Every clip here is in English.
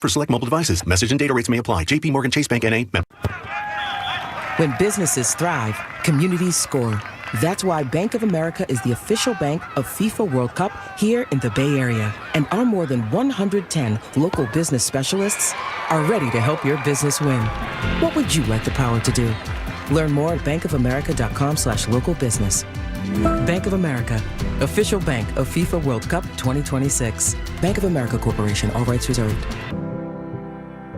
For select mobile devices, message and data rates may apply. JP Morgan Chase Bank N.A. When businesses thrive, communities score. That's why Bank of America is the official bank of FIFA World Cup here in the Bay Area. And our more than 110 local business specialists are ready to help your business win. What would you like the power to do? Learn more at bankofamerica.com/local business. Bank of America, official bank of FIFA World Cup 2026. Bank of America Corporation, all rights reserved.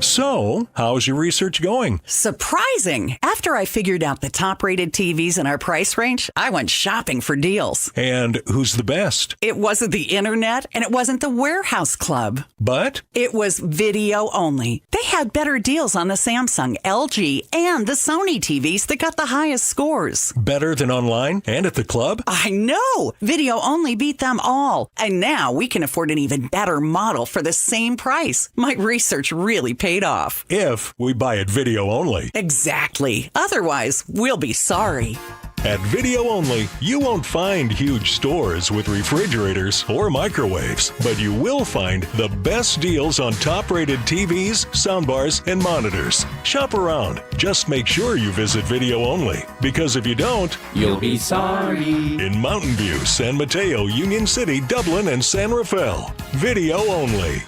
So, how's your research going? Surprising! After I figured out the top-rated TVs in our price range, I went shopping for deals. And who's the best? It wasn't the internet, and it wasn't the warehouse club. But? It was video only. They had better deals on the Samsung, LG, and the Sony TVs that got the highest scores. Better than online and at the club? I know! Video only beat them all. And now we can afford an even better model for the same price. My research really paid off. If we buy it video only. Exactly. Otherwise, we'll be sorry. At Video Only, you won't find huge stores with refrigerators or microwaves, but you will find the best deals on top-rated TVs, soundbars, and monitors. Shop around. Just make sure you visit Video Only, because if you don't, you'll be sorry. In Mountain View, San Mateo, Union City, Dublin, and San Rafael. Video Only.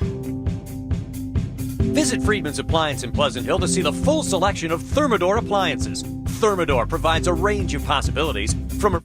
Visit Friedman's Appliance in Pleasant Hill to see the full selection of Thermador appliances. Thermador provides a range of possibilities from a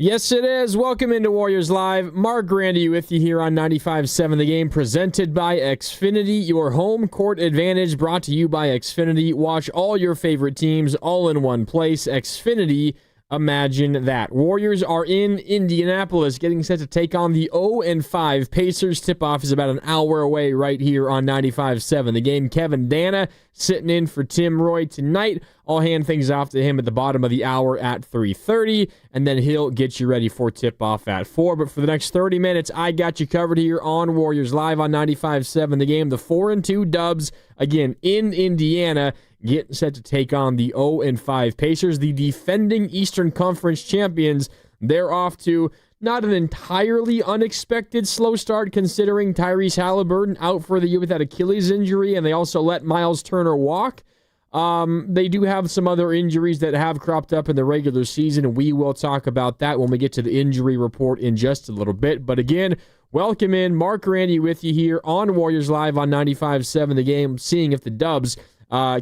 Yes, it is. Welcome into Warriors Live. Mark Grandy with you here on 95.7 The Game, presented by Xfinity, your home court advantage, brought to you by Xfinity. Watch all your favorite teams all in one place. Xfinity, Imagine that. Warriors are in Indianapolis, getting set to take on the 0-5 Pacers. Tip-off is about an hour away right here on 95.7. The game, Kevin Dana sitting in for Tim Roy tonight. I'll hand things off to him at the bottom of the hour at 3:30, and then he'll get you ready for tip-off at 4. But for the next 30 minutes, I got you covered here on Warriors Live on 95.7. The game, the 4-2 Dubs, again, in Indiana, getting set to take on the 0-5 Pacers, the defending Eastern Conference champions. They're off to not an entirely unexpected slow start, considering Tyrese Halliburton out for the year with that Achilles injury, and they also let Miles Turner walk. They do have some other injuries that have cropped up in the regular season, and we will talk about that when we get to the injury report in just a little bit. But again, welcome in. Mark Randy with you here on Warriors Live on 95.7 The Game, seeing if the Dubs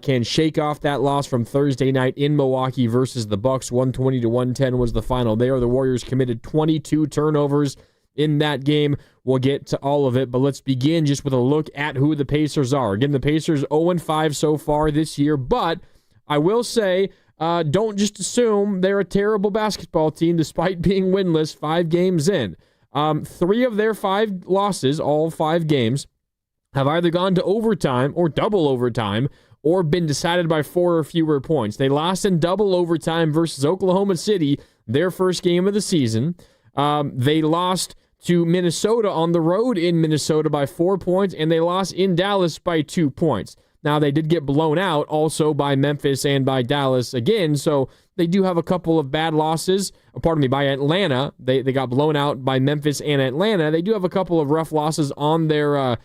can shake off that loss from Thursday night in Milwaukee versus the Bucks. 120-110 was the final there. The Warriors committed 22 turnovers in that game. We'll get to all of it, but let's begin just with a look at who the Pacers are. Again, the Pacers 0-5 so far this year, but I will say, don't just assume they're a terrible basketball team despite being winless 5 games in. 3 of their 5 losses, all 5 games, have either gone to overtime or double overtime, or been decided by 4 or fewer points. They lost in double overtime versus Oklahoma City, their first game of the season. They lost to Minnesota on the road in Minnesota by 4 points, and they lost in Dallas by 2 points. Now, they did get blown out also by Memphis and by Dallas again, so they do have a couple of bad losses. By Atlanta. They got blown out by Memphis and Atlanta. They do have a couple of rough losses on their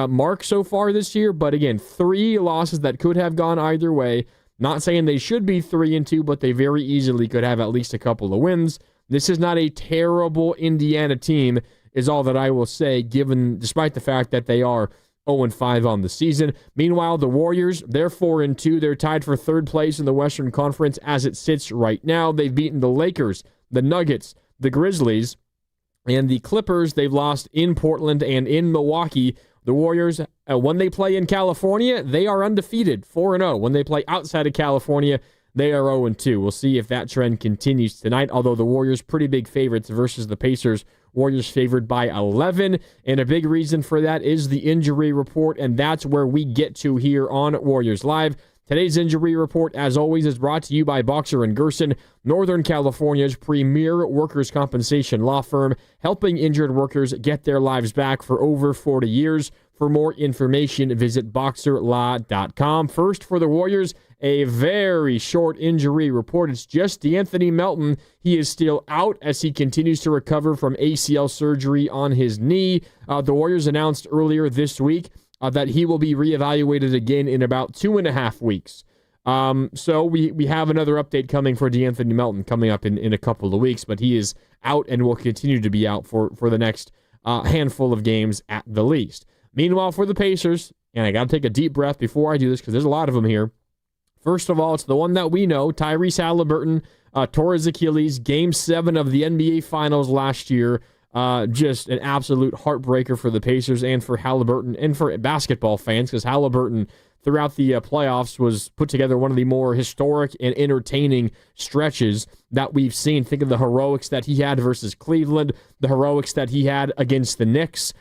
mark so far this year, but again, 3 losses that could have gone either way. Not saying they should be 3-2, but they very easily could have at least a couple of wins. This is not a terrible Indiana team, is all that I will say, despite the fact that they are 0-5 on the season. Meanwhile, the Warriors, they're 4-2. They're tied for 3rd place in the Western Conference as it sits right now. They've beaten the Lakers, the Nuggets, the Grizzlies, and the Clippers. They've lost in Portland and in Milwaukee. The Warriors, when they play in California, they are undefeated, 4-0. When they play outside of California, they are 0-2. We'll see if that trend continues tonight, although the Warriors pretty big favorites versus the Pacers. Warriors favored by 11, and a big reason for that is the injury report, and that's where we get to here on Warriors Live. Today's injury report, as always, is brought to you by Boxer & Gerson, Northern California's premier workers' compensation law firm, helping injured workers get their lives back for over 40 years. For more information, visit boxerlaw.com. First, for the Warriors, a very short injury report. It's just D'Anthony Melton. He is still out as he continues to recover from ACL surgery on his knee. The Warriors announced earlier this week that he will be reevaluated again in about 2.5 weeks. So we have another update coming for D'Anthony Melton coming up in a couple of weeks, but he is out and will continue to be out for the next handful of games at the least. Meanwhile, for the Pacers, and I got to take a deep breath before I do this because there's a lot of them here. First of all, it's the one that we know, Tyrese Halliburton, tore his Achilles, Game 7 of the NBA Finals last year. Just an absolute heartbreaker for the Pacers and for Halliburton and for basketball fans, because Halliburton throughout the playoffs was put together one of the more historic and entertaining stretches that we've seen. Think of the heroics that he had versus Cleveland, the heroics that he had against the Knicks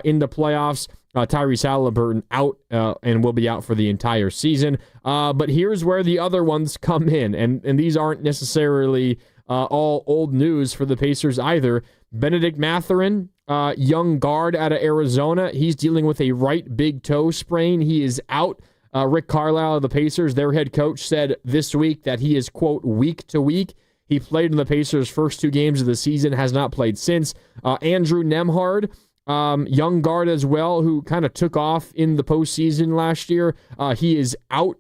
in the playoffs. Tyrese Halliburton out and will be out for the entire season. But here's where the other ones come in, and these aren't necessarily all old news for the Pacers either. Benedict Mathurin, young guard out of Arizona, he's dealing with a right big toe sprain. He is out. Rick Carlisle of the Pacers, their head coach, said this week that he is, quote, week to week. He played in the Pacers' first 2 games of the season, has not played since. Andrew Nembhard, young guard as well, who kind of took off in the postseason last year. He is out.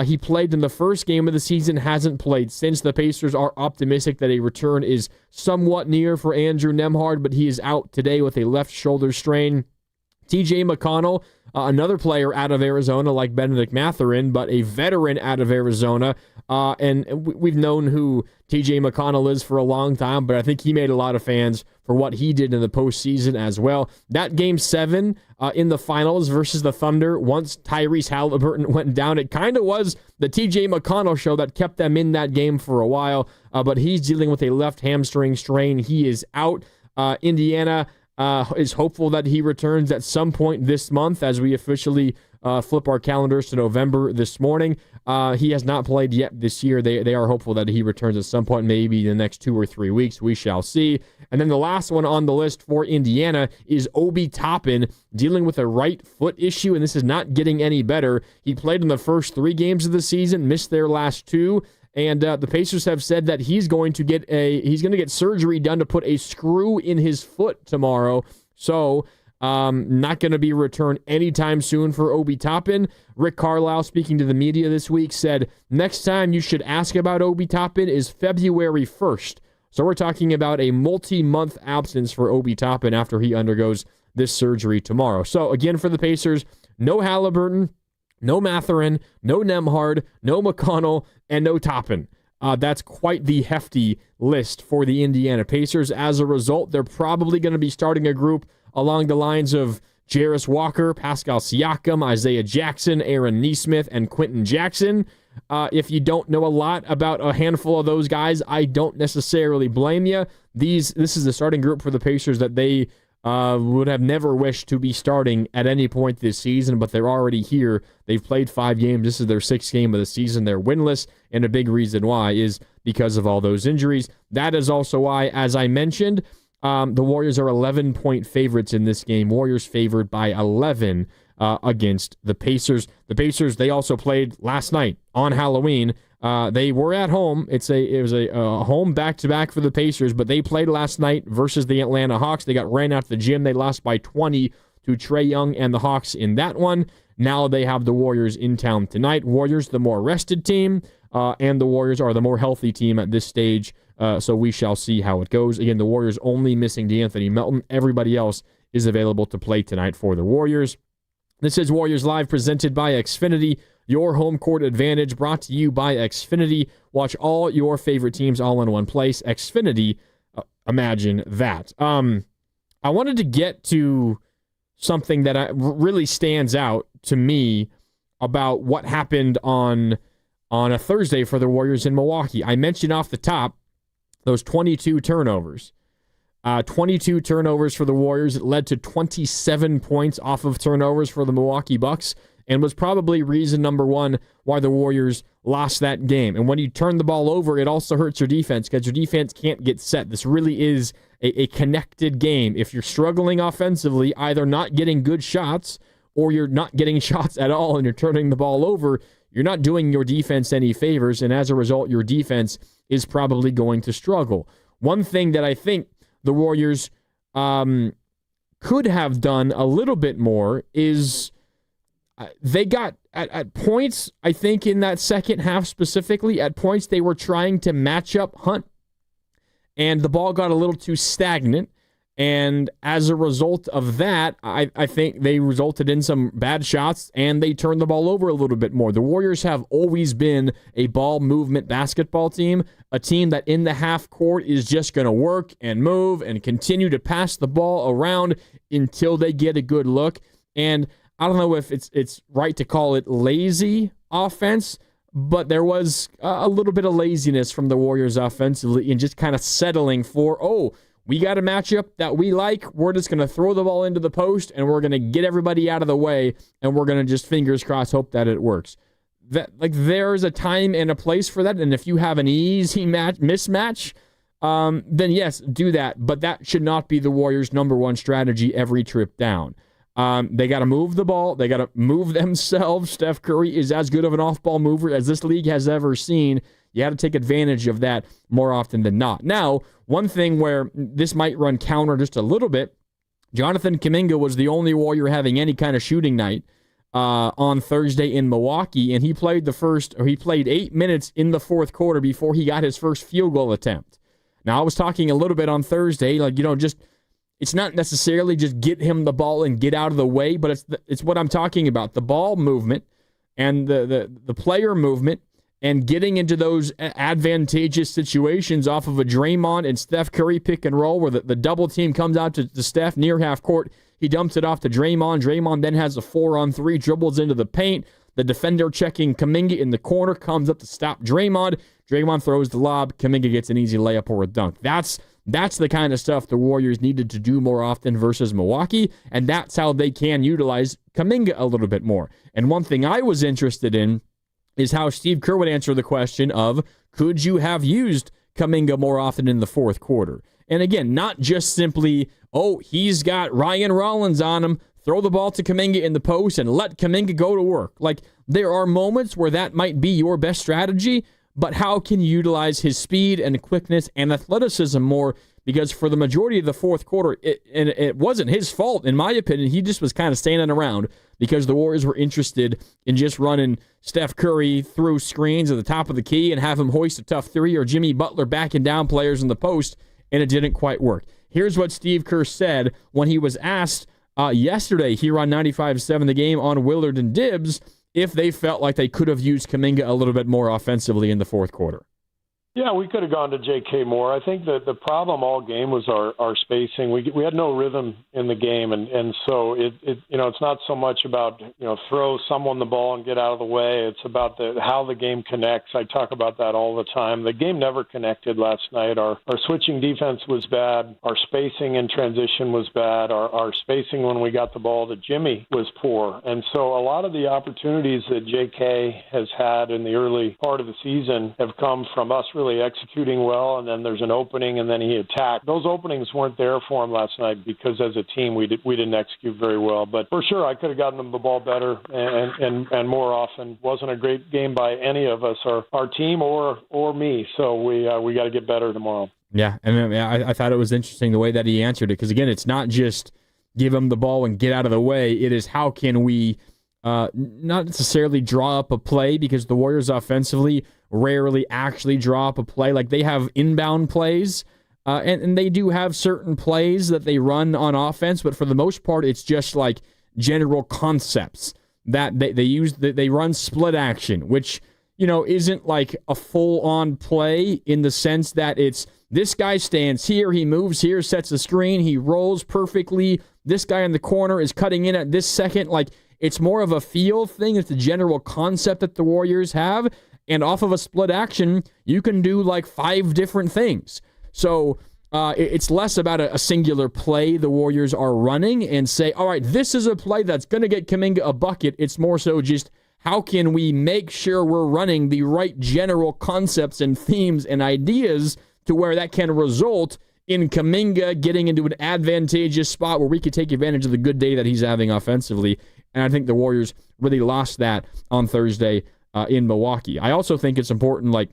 He played in the first game of the season, hasn't played since. The Pacers are optimistic that a return is somewhat near for Andrew Nembhard, but he is out today with a left shoulder strain. TJ McConnell, another player out of Arizona like Benedict Mathurin, but a veteran out of Arizona. And we've known who TJ McConnell is for a long time, but I think he made a lot of fans for what he did in the postseason as well. That Game 7 in the finals versus the Thunder, once Tyrese Halliburton went down, it kind of was the TJ McConnell show that kept them in that game for a while, but he's dealing with a left hamstring strain. He is out. Indiana is hopeful that he returns at some point this month as we officially flip our calendars to November this morning. He has not played yet this year. They are hopeful that he returns at some point, maybe in the next 2 or 3 weeks. We shall see. And then the last one on the list for Indiana is Obi Toppin, dealing with a right foot issue, and this is not getting any better. He played in the first 3 games of the season, missed their last 2. And the Pacers have said that he's going to get surgery done to put a screw in his foot tomorrow. So not going to be returned anytime soon for Obi Toppin. Rick Carlisle, speaking to the media this week, said next time you should ask about Obi Toppin is February 1st. So we're talking about a multi-month absence for Obi Toppin after he undergoes this surgery tomorrow. So again, for the Pacers, no Halliburton, no Mathurin, no Nembhard, no McConnell, and no Toppin. That's quite the hefty list for the Indiana Pacers. As a result, they're probably going to be starting a group along the lines of Jarris Walker, Pascal Siakam, Isaiah Jackson, Aaron Nesmith, and Quentin Jackson. If you don't know a lot about a handful of those guys, I don't necessarily blame you. This is the starting group for the Pacers that they would have never wished to be starting at any point this season, but they're already here. They've played 5 games. This is their 6th game of the season. They're winless, and a big reason why is because of all those injuries. That is also why, as I mentioned, the Warriors are 11-point favorites in this game. Warriors favored by 11 against the Pacers. The Pacers, they also played last night on Halloween. They were at home. It was a home back-to-back for the Pacers, but they played last night versus the Atlanta Hawks. They got ran out of the gym. They lost by 20 to Trae Young and the Hawks in that one. Now they have the Warriors in town tonight. Warriors, the more rested team, and the Warriors are the more healthy team at this stage, so we shall see how it goes. Again, the Warriors only missing DeAnthony Melton. Everybody else is available to play tonight for the Warriors. This is Warriors Live, presented by Xfinity, your home court advantage, brought to you by Xfinity. Watch all your favorite teams all in one place. Xfinity, imagine that. I wanted to get to something that really stands out to me about what happened on a Thursday for the Warriors in Milwaukee. I mentioned off the top those 22 turnovers. 22 turnovers for the Warriors. It led to 27 points off of turnovers for the Milwaukee Bucks, and was probably reason number one why the Warriors lost that game. And when you turn the ball over, it also hurts your defense because your defense can't get set. This really is a connected game. If you're struggling offensively, either not getting good shots or you're not getting shots at all and you're turning the ball over, you're not doing your defense any favors, and as a result, your defense is probably going to struggle. One thing that I think the Warriors could have done a little bit more is they got at points, I think in that second half specifically, at points they were trying to match up Hunt, and the ball got a little too stagnant, and as a result of that, I think they resulted in some bad shots, and they turned the ball over a little bit more. The Warriors have always been a ball movement basketball team, a team that in the half court is just going to work and move and continue to pass the ball around until they get a good look. And I don't know if it's right to call it lazy offense, but there was a little bit of laziness from the Warriors offensively in just kind of settling for, we got a matchup that we like. We're just going to throw the ball into the post, and we're going to get everybody out of the way, and we're going to just fingers crossed hope that it works. There's a time and a place for that, and if you have an easy mismatch, then yes, do that. But that should not be the Warriors' number one strategy every trip down. They got to move the ball. They got to move themselves. Steph Curry is as good of an off-ball mover as this league has ever seen. You have to take advantage of that more often than not. Now, one thing where this might run counter just a little bit, Jonathan Kuminga was the only Warrior having any kind of shooting night on Thursday in Milwaukee, and he played 8 minutes in the fourth quarter before he got his first field goal attempt. Now, I was talking a little bit on Thursday, just it's not necessarily just get him the ball and get out of the way, but it's what I'm talking about, the ball movement and the player movement and getting into those advantageous situations off of a Draymond and Steph Curry pick and roll where the double team comes out to Steph near half court. He dumps it off to Draymond. Draymond then has a 4-on-3, dribbles into the paint. The defender checking Kuminga in the corner comes up to stop Draymond. Draymond throws the lob. Kuminga gets an easy layup or a dunk. That's the kind of stuff the Warriors needed to do more often versus Milwaukee, and that's how they can utilize Kuminga a little bit more. And one thing I was interested in is how Steve Kerr would answer the question of, could you have used Kuminga more often in the fourth quarter? And again, not just simply, he's got Ryan Rollins on him, throw the ball to Kuminga in the post and let Kuminga go to work. Like, there are moments where that might be your best strategy, but how can you utilize his speed and quickness and athleticism more? Because for the majority of the fourth quarter, it wasn't his fault, in my opinion. He just was kind of standing around because the Warriors were interested in just running Steph Curry through screens at the top of the key and have him hoist a tough three, or Jimmy Butler backing down players in the post, and it didn't quite work. Here's what Steve Kerr said when he was asked yesterday here on 95.7 The Game on Willard and Dibbs if they felt like they could have used Kuminga a little bit more offensively in the fourth quarter. Yeah, we could have gone to J.K. Moore. I think that the problem all game was our spacing. We had no rhythm in the game, and so it's not so much about throw someone the ball and get out of the way. It's about how the game connects. I talk about that all the time. The game never connected last night. Our switching defense was bad. Our spacing in transition was bad. Our spacing when we got the ball to Jimmy was poor. And so a lot of the opportunities that J.K. has had in the early part of the season have come from us really executing well, and then there's an opening, and then he attacked. Those openings weren't there for him last night because as a team we didn't execute very well. But for sure, I could have gotten him the ball better and more often. Wasn't a great game by any of us, our team or me. So we got to get better tomorrow. Yeah, and I thought it was interesting the way that he answered it, because again, it's not just give him the ball and get out of the way. It is how can we not necessarily draw up a play, because the Warriors offensively rarely actually draw up a play. Like, they have inbound plays, and they do have certain plays that they run on offense, but for the most part, it's just like general concepts that they use. They run split action, which, isn't like a full-on play in the sense that it's this guy stands here, he moves here, sets a screen, he rolls perfectly, this guy in the corner is cutting in at this second. Like, it's more of a feel thing. It's the general concept that the Warriors have. And off of a split action, you can do like 5 different things. So it's less about a singular play the Warriors are running and say, all right, this is a play that's going to get Kuminga a bucket. It's more so just how can we make sure we're running the right general concepts and themes and ideas to where that can result in Kuminga getting into an advantageous spot where we could take advantage of the good day that he's having offensively. And I think the Warriors really lost that on Thursday in Milwaukee. I also think it's important, like,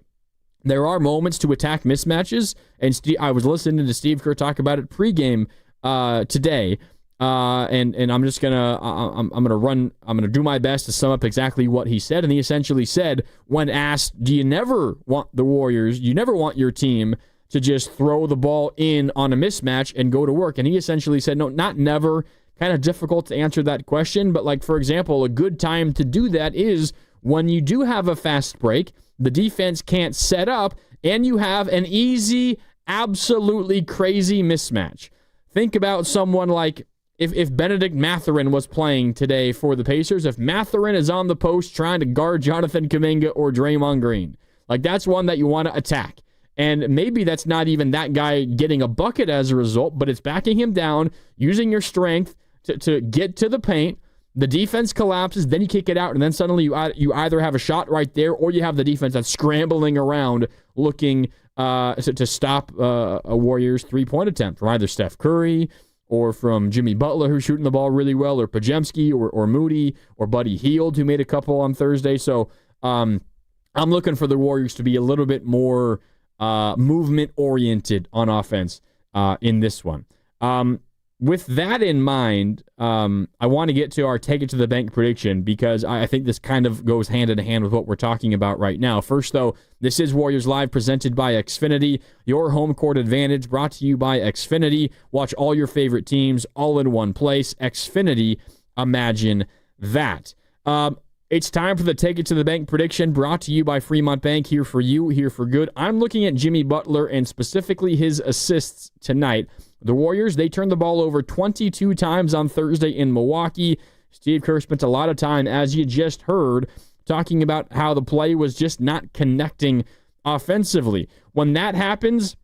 there are moments to attack mismatches, and I was listening to Steve Kerr talk about it pregame today, and I'm just gonna I'm gonna do my best to sum up exactly what he said. And he essentially said, when asked, do you never want the Warriors, you never want your team to just throw the ball in on a mismatch and go to work? And he essentially said, no, not never. Kind of difficult to answer that question, but like, for example, a good time to do that is when you do have a fast break, the defense can't set up, and you have an easy, absolutely crazy mismatch. Think about someone like if Benedict Mathurin was playing today for the Pacers, if Mathurin is on the post trying to guard Jonathan Kuminga or Draymond Green, like, that's one that you want to attack. And maybe that's not even that guy getting a bucket as a result, but it's backing him down, using your strength to get to the paint. The defense collapses, then you kick it out, and then suddenly you either have a shot right there, or you have the defense that's scrambling around looking to stop a Warriors three-point attempt from either Steph Curry or from Jimmy Butler, who's shooting the ball really well, or Podziemski or Moody or Buddy Hield, who made a couple on Thursday. So I'm looking for the Warriors to be a little bit more movement-oriented on offense in this one. with that in mind, I want to get to our take it to the bank prediction because I think this kind of goes hand in hand with what we're talking about right now. First, though, this is Warriors Live presented by Xfinity, your home court advantage brought to you by Xfinity. Watch all your favorite teams all in one place. Xfinity, imagine that. It's time for the Take It to the Bank prediction brought to you by Fremont Bank. Here for you, here for good. I'm looking at Jimmy Butler and specifically his assists tonight. The Warriors, they turned the ball over 22 times on Thursday in Milwaukee. Steve Kerr spent a lot of time, as you just heard, talking about how the play was just not connecting offensively. When that happens,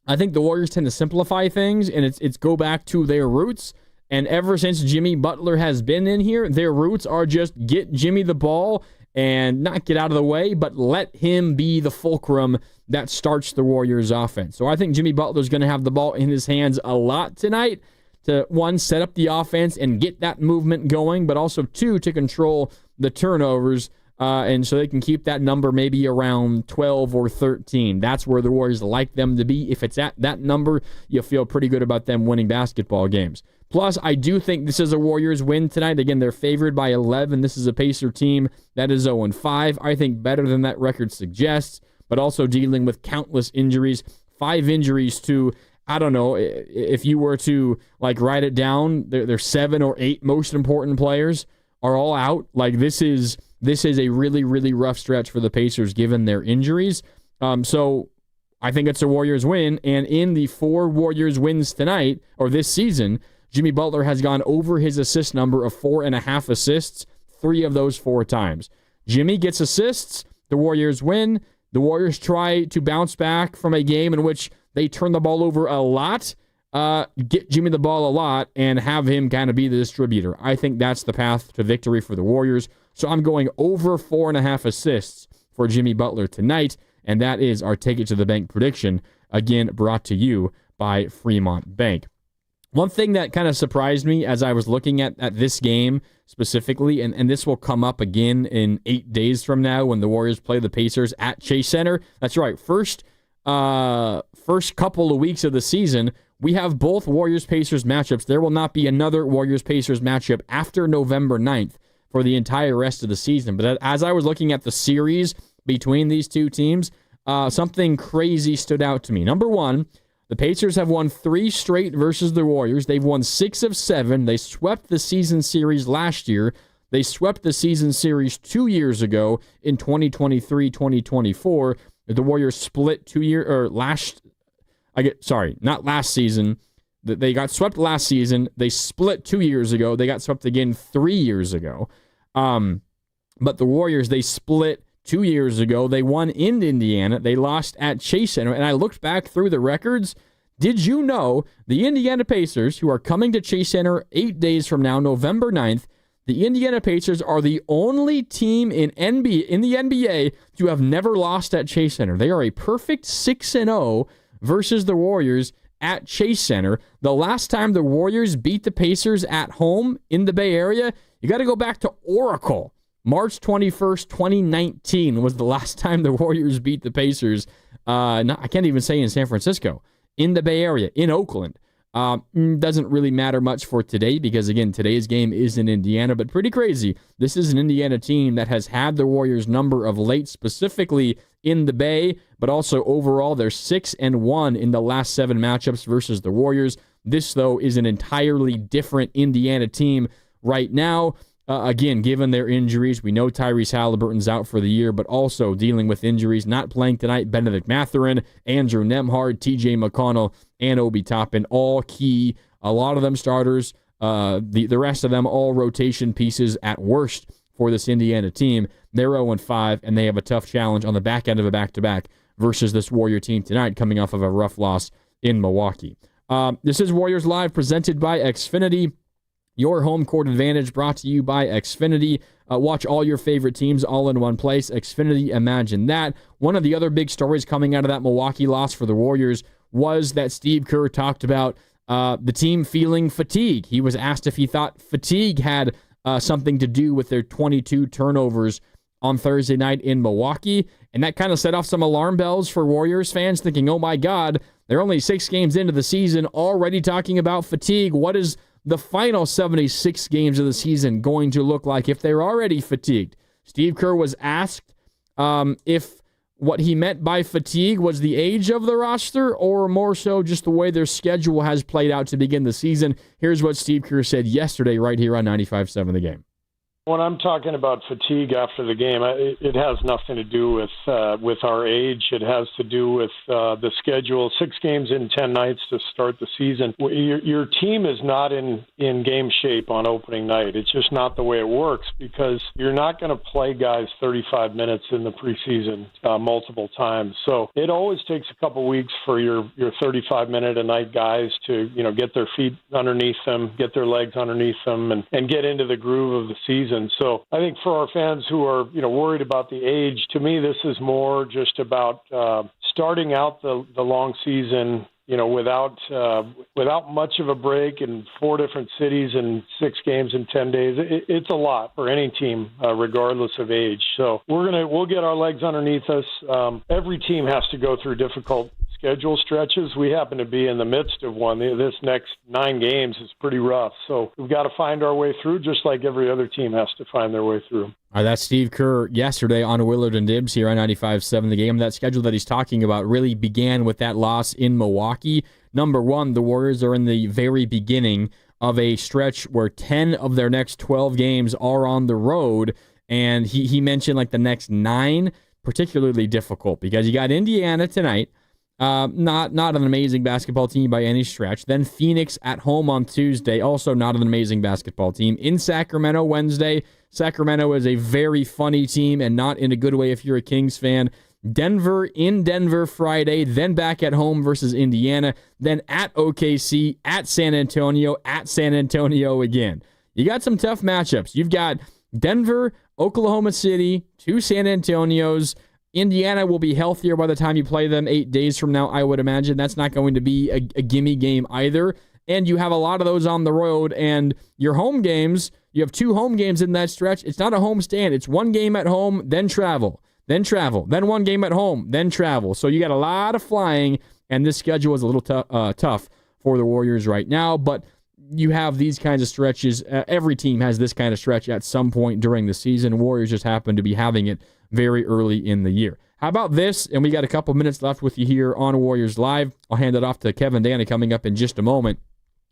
I think the Warriors tend to simplify things, and it's go back to their roots. And ever since Jimmy Butler has been in here, their roots are just get Jimmy the ball and not get out of the way, but let him be the fulcrum that starts the Warriors' offense. So I think Jimmy Butler's going to have the ball in his hands a lot tonight to, one, set up the offense and get that movement going, but also, two, to control the turnovers, and so they can keep that number maybe around 12 or 13. That's where the Warriors like them to be. If it's at that number, you'll feel pretty good about them winning basketball games. Plus, I do think this is a Warriors win tonight. Again, they're favored by 11. This is a Pacer team that is 0-5. I think better than that record suggests, but also dealing with countless injuries. 5 injuries to, I don't know, if you were to write it down, their 7 or 8 most important players are all out. This is a really, really rough stretch for the Pacers given their injuries. So I think it's a Warriors win. And in the 4 Warriors wins tonight, or this season, Jimmy Butler has gone over his assist number of 4.5 assists, 3 of those 4 times. Jimmy gets assists, the Warriors win. The Warriors try to bounce back from a game in which they turn the ball over a lot, get Jimmy the ball a lot, and have him kind of be the distributor. I think that's the path to victory for the Warriors. So I'm going over 4.5 assists for Jimmy Butler tonight, and that is our Take It to the Bank prediction, again brought to you by Fremont Bank. One thing that kind of surprised me as I was looking at this game specifically, and this will come up again in 8 days from now when the Warriors play the Pacers at Chase Center. That's right, first couple of weeks of the season, we have both Warriors-Pacers matchups. There will not be another Warriors-Pacers matchup after November 9th for the entire rest of the season. But as I was looking at the series between these two teams, something crazy stood out to me. Number one, the Pacers have won 3 straight versus the Warriors. They've won 6 of 7. They swept the season series last year. They swept the season series 2 years ago in 2023-2024. The Warriors split not last season. They got swept last season. They split 2 years ago. They got swept again 3 years ago. But the Warriors, they split 2 years ago. They won in Indiana. They lost at Chase Center. And I looked back through the records. Did you know the Indiana Pacers, who are coming to Chase Center 8 days from now, November 9th, the Indiana Pacers are the only team in the NBA to have never lost at Chase Center. They are a perfect 6-0 versus the Warriors at Chase Center. The last time the Warriors beat the Pacers at home in the Bay Area, you got to go back to Oracle. March 21st, 2019 was the last time the Warriors beat the Pacers. I can't even say in San Francisco. In the Bay Area, in Oakland. Doesn't really matter much for today because, again, today's game is in Indiana, but pretty crazy. This is an Indiana team that has had the Warriors' number of late, specifically in the Bay, but also overall they're 6-1 in the last 7 matchups versus the Warriors. This, though, is an entirely different Indiana team right now. Again, given their injuries, we know Tyrese Halliburton's out for the year, but also dealing with injuries, not playing tonight, Benedict Mathurin, Andrew Nembhard, TJ McConnell, and Obi Toppin, all key. A lot of them starters. The rest of them all rotation pieces at worst for this Indiana team. They're 0-5, and they have a tough challenge on the back end of a back-to-back versus this Warrior team tonight, coming off of a rough loss in Milwaukee. This is Warriors Live, presented by Xfinity. Your home court advantage brought to you by Xfinity. Watch all your favorite teams all in one place. Xfinity, imagine that. One of the other big stories coming out of that Milwaukee loss for the Warriors was that Steve Kerr talked about the team feeling fatigue. He was asked if he thought fatigue had something to do with their 22 turnovers on Thursday night in Milwaukee, and that kind of set off some alarm bells for Warriors fans thinking, oh my God, They're only 6 games into the season, already talking about fatigue. What is the final 76 games of the season going to look like if they're already fatigued? Steve Kerr was asked if what he meant by fatigue was the age of the roster or more so just the way their schedule has played out to begin the season. Here's what Steve Kerr said yesterday right here on 95.7 The Game. When I'm talking about fatigue after the game, it has nothing to do with our age. It has to do with the schedule. 6 games in 10 nights to start the season. Your team is not in game shape on opening night. It's just not the way it works because you're not going to play guys 35 minutes in the preseason multiple times. So it always takes a couple weeks for your 35-minute-a-night guys to get their feet underneath them, get their legs underneath them, and get into the groove of the season. So I think for our fans who are, worried about the age, to me, this is more just about starting out the long season, without much of a break in 4 different cities and 6 games in 10 days. It's a lot for any team, regardless of age. So we'll get our legs underneath us. Every team has to go through difficult schedule stretches. We happen to be in the midst of one. This next 9 games is pretty rough. So we've got to find our way through, just like every other team has to find their way through. All right, that's Steve Kerr yesterday on Willard and Dibs here on 95.7 The Game. That schedule that he's talking about really began with that loss in Milwaukee. Number one, the Warriors are in the very beginning of a stretch where 10 of their next 12 games are on the road. And he mentioned like the next 9, particularly difficult because you got Indiana tonight. Not an amazing basketball team by any stretch. Then Phoenix at home on Tuesday, also not an amazing basketball team. In Sacramento Wednesday. Sacramento is a very funny team and not in a good way if you're a Kings fan. Denver in Denver Friday, then back at home versus Indiana, then at OKC, at San Antonio again. You got some tough matchups. You've got Denver, Oklahoma City, 2 San Antonios. Indiana will be healthier by the time you play them 8 days from now, I would imagine. That's not going to be a gimme game either. And you have a lot of those on the road, and your home games, you have 2 home games in that stretch. It's not a home stand. It's 1 game at home, then travel, then 1 game at home, then travel. So you got a lot of flying, and this schedule is a little tough for the Warriors right now, but you have these kinds of stretches. Every team has this kind of stretch at some point during the season. Warriors just happen to be having it very early in the year. How about this? And we got a couple minutes left with you here on Warriors Live. I'll hand it off to Kevin Dana coming up in just a moment.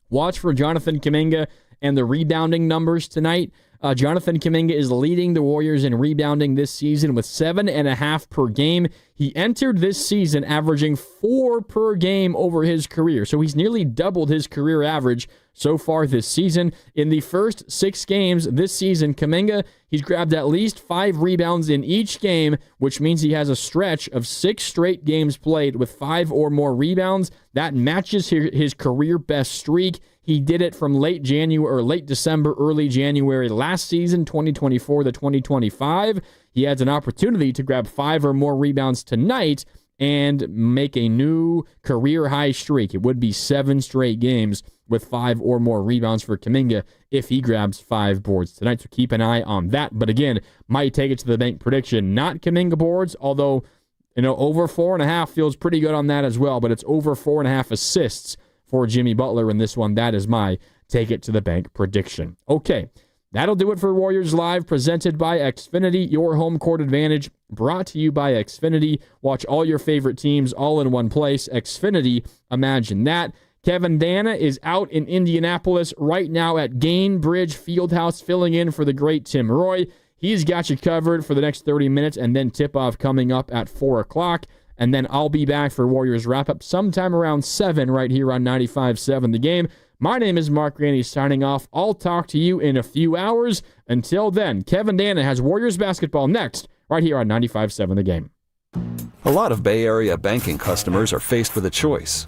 Watch for Jonathan Kuminga and the rebounding numbers tonight. Jonathan Kuminga is leading the Warriors in rebounding this season with 7.5 per game. He entered this season averaging 4 per game over his career, so he's nearly doubled his career average so far this season. In the first 6 games this season, Kuminga, he's grabbed at least 5 rebounds in each game, which means he has a stretch of 6 straight games played with 5 or more rebounds. That matches his career best streak. He did it from late December, early January last season, 2024 to 2025. He has an opportunity to grab 5 or more rebounds tonight and make a new career high streak. It would be 7 straight games with 5 or more rebounds for Kuminga if he grabs 5 boards tonight. So keep an eye on that. But again, might take it to the bank prediction. Not Kuminga boards, although over 4.5 feels pretty good on that as well. But it's over 4.5 assists for Jimmy Butler in this one. That is my take it to the bank prediction. Okay, that'll do it for Warriors Live, presented by Xfinity, your home court advantage, brought to you by Xfinity. Watch all your favorite teams all in one place. Xfinity, imagine that. Kevin Dana is out in Indianapolis right now at Gainbridge Fieldhouse, filling in for the great Tim Roy. He's got you covered for the next 30 minutes, and then tip-off coming up at 4 o'clock. And then I'll be back for Warriors wrap-up sometime around 7 right here on 95.7 The Game. My name is Mark Graney signing off. I'll talk to you in a few hours. Until then, Kevin Dana has Warriors basketball next right here on 95.7 The Game. A lot of Bay Area banking customers are faced with a choice.